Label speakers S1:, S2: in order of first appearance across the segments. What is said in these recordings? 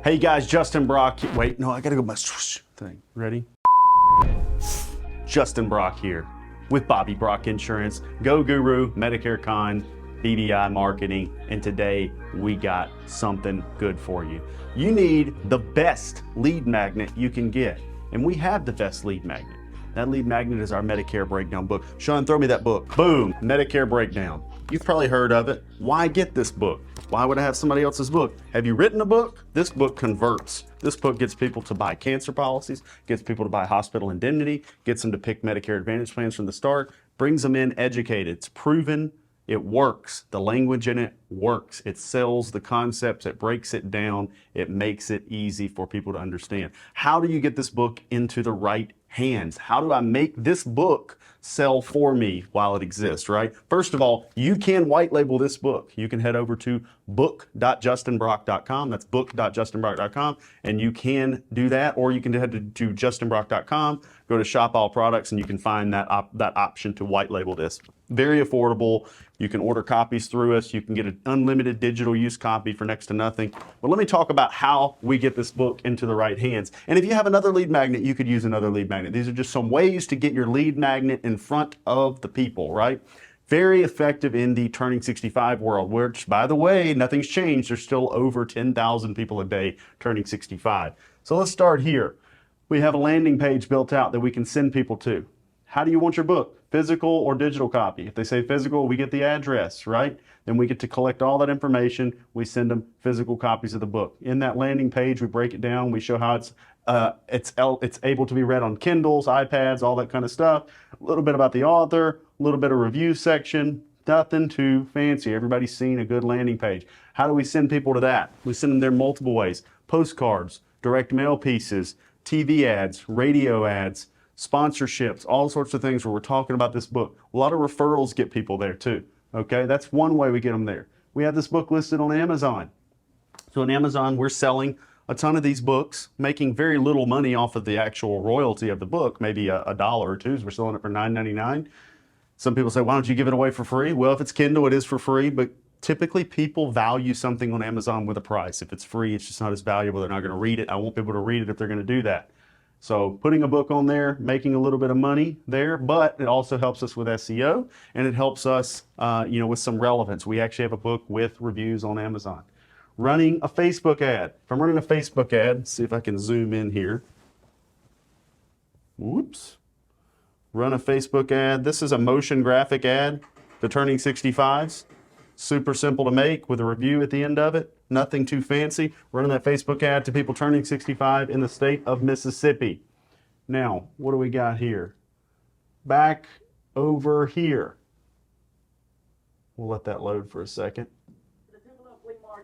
S1: Hey guys, Justin Brock. Wait, no, I gotta go my thing. Ready? Justin Brock here with Bobby Brock Insurance, Go Guru, Medicare Con, BDI Marketing, and today we got something good for you. You need the best lead magnet you can get, and we have the best lead magnet. That lead magnet is our Medicare Breakdown book. Sean, throw me that book. Boom, Medicare Breakdown. You've probably heard of it. Why get this book? Why would I have somebody else's book? Have you written a book? This book converts. This book gets people to buy cancer policies, gets people to buy hospital indemnity, gets them to pick Medicare Advantage plans from the start, brings them in educated. It's proven, it works. The language in it works. It sells the concepts, it breaks it down, it makes it easy for people to understand. How do you get this book into the right hands? How do I make this book sell for me while it exists, right? First of all, you can white label this book. You can head over to book.justinbrock.com. That's book.justinbrock.com, and you can do that, or you can head to justinbrock.com, go to shop all products, and you can find that option to white label this. Very affordable. You can order copies through us. You can get an unlimited digital use copy for next to nothing. But let me talk about how we get this book into the right hands. And if you have another lead magnet, you could use another lead magnet. These are just some ways to get your lead magnet in front of the people, right? Very effective in the turning 65 world, which, by the way, nothing's changed. There's still over 10,000 people a day turning 65. So let's start here. We have a landing page built out that we can send people to. How do you want your book? Physical or digital copy? If they say physical, we get the address, right? Then we get to collect all that information. We send them physical copies of the book. In that landing page, we break it down. We show how it's able to be read on Kindles, iPads, all that kind of stuff. A little bit about the author, a little bit of review section. Nothing too fancy. Everybody's seen a good landing page. How do we send people to that? We send them there multiple ways. Postcards, direct mail pieces, TV ads, radio ads, sponsorships, all sorts of things where we're talking about this book. A lot of referrals get people there too. Okay, that's one way we get them there. We have this book listed on Amazon. So on Amazon, we're selling a ton of these books, making very little money off of the actual royalty of the book, maybe $1 or $2. So we're selling it for $9.99. Some people say, why don't you give it away for free? Well, if it's Kindle, it is for free, but typically people value something on Amazon with a price. If it's free, it's just not as valuable. They're not going to read it. I want people to read it if they're going to do that. So putting a book on there, making a little bit of money there, but it also helps us with SEO, and it helps us with some relevance. We actually have a book with reviews on Amazon. Running a Facebook ad. If I'm running a Facebook ad, let's see if I can zoom in here. Whoops. Run a Facebook ad. This is a motion graphic ad to turning 65s. Super simple to make with a review at the end of it. Nothing too fancy. Running that Facebook ad to people turning 65 in the state of Mississippi. Now, what do we got here? Back over here. We'll let that load for a second.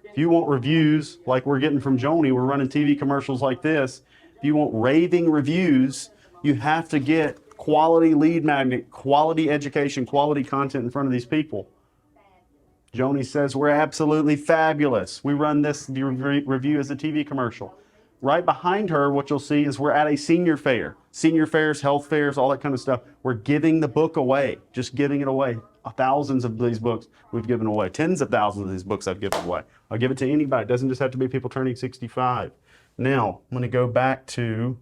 S1: If you want reviews like we're getting from Joni, we're running TV commercials like this. If you want raving reviews, you have to get quality lead magnet, quality education, quality content in front of these people. Joni says we're absolutely fabulous. We run this review as a TV commercial. Right behind her, what you'll see is we're at a senior fair. Senior fairs, health fairs, all that kind of stuff. We're giving the book away, just giving it away. Thousands of these books we've given away. Tens of thousands of these books I've given away. I'll give it to anybody. It doesn't just have to be people turning 65. Now, I'm going to go back to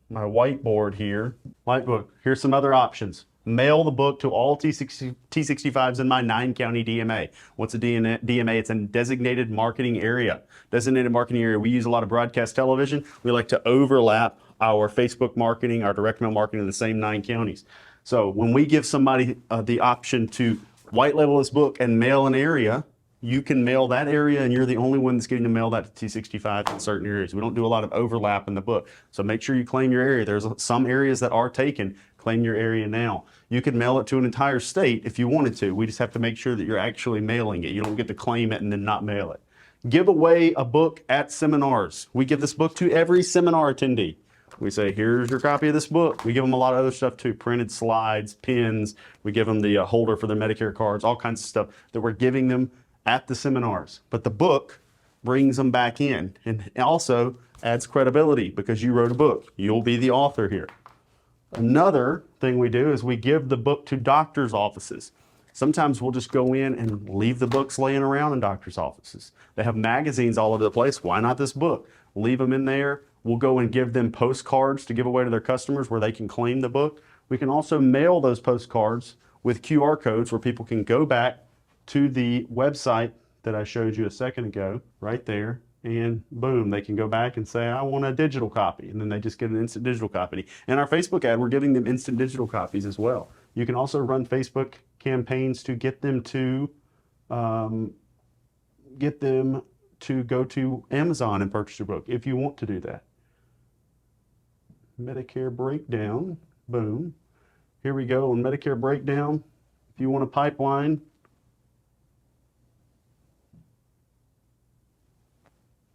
S1: my whiteboard here. Whiteboard. Here's some other options. Mail the book to all T65s in my 9-county DMA. What's a DMA? It's a designated marketing area. Designated marketing area. We use a lot of broadcast television. We like to overlap our Facebook marketing, our direct mail marketing in the same 9 counties. So when we give somebody the option to white label this book and mail an area, you can mail that area, and you're the only one that's getting to mail that to T65 in certain areas. We don't do a lot of overlap in the book. So make sure you claim your area. There's some areas that are taken. Claim your area now. You could mail it to an entire state if you wanted to. We just have to make sure that you're actually mailing it. You don't get to claim it and then not mail it. Give away a book at seminars. We give this book to every seminar attendee. We say, here's your copy of this book. We give them a lot of other stuff too, printed slides, pins. We give them the holder for their Medicare cards, all kinds of stuff that we're giving them at the seminars. But the book brings them back in and also adds credibility because you wrote a book. You'll be the author here. Another thing we do is we give the book to doctors' offices. Sometimes we'll just go in and leave the books laying around in doctors' offices. They have magazines all over the place. Why not this book? Leave them in there. We'll go and give them postcards to give away to their customers where they can claim the book. We can also mail those postcards with QR codes where people can go back to the website that I showed you a second ago, right there, and boom, they can go back and say, I want a digital copy, and then they just get an instant digital copy. And our Facebook ad, we're giving them instant digital copies as well. You can also run Facebook campaigns to get them to go to Amazon and purchase your book if you want to do that. Medicare breakdown, boom. Here we go on Medicare breakdown. If you want a pipeline,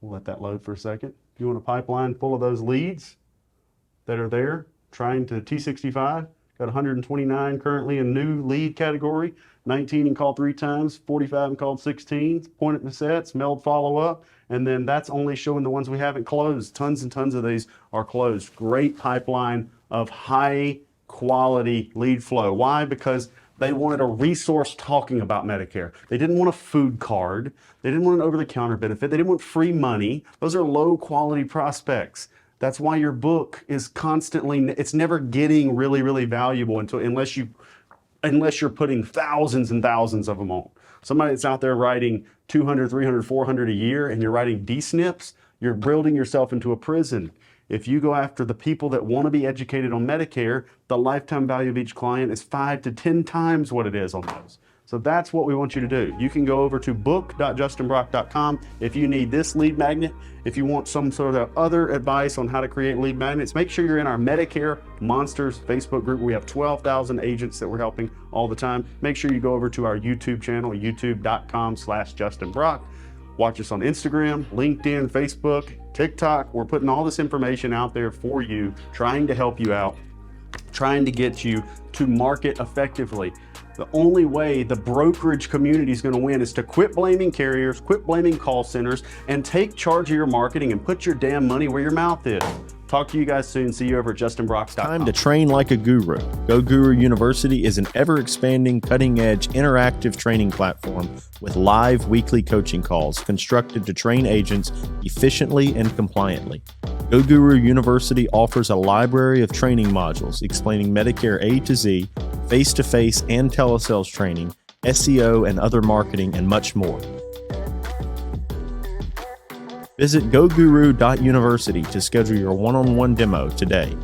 S1: we'll let that load for a second. If you want a pipeline full of those leads that are there, trying to T65, got 129 currently in new lead category, 19 and called 3 times, 45 and called 16, point at the sets, mailed follow-up, and then that's only showing the ones we haven't closed. Tons and tons of these are closed. Great pipeline of high quality lead flow. Why? Because they wanted a resource talking about Medicare. They didn't want a food card. They didn't want an over-the-counter benefit. They didn't want free money. Those are low-quality prospects. That's why your book is constantly, it's never getting really, really valuable unless you're putting thousands and thousands of them on. Somebody that's out there writing 200, 300, 400 a year and you're writing D-SNPs, you're building yourself into a prison. If you go after the people that want to be educated on Medicare, the lifetime value of each client is 5 to 10 times what it is on those. So that's what we want you to do. You can go over to book.justinbrock.com if you need this lead magnet. If you want some sort of other advice on how to create lead magnets, make sure you're in our Medicare Monsters Facebook group. We have 12,000 agents that we're helping all the time. Make sure you go over to our YouTube channel, youtube.com/JustinBrock. Watch us on Instagram, LinkedIn, Facebook, TikTok. We're putting all this information out there for you, trying to help you out, trying to get you to market effectively. The only way the brokerage community is going to win is to quit blaming carriers, quit blaming call centers, and take charge of your marketing and put your damn money where your mouth is. Talk to you guys soon. See you over at justinbrocks.com.
S2: Time to train like a guru. Go Guru University is an ever-expanding, cutting-edge, interactive training platform with live weekly coaching calls constructed to train agents efficiently and compliantly. Go Guru University offers a library of training modules explaining Medicare A to Z, face-to-face and telesales training, SEO and other marketing, and much more. Visit goguru.university to schedule your one-on-one demo today.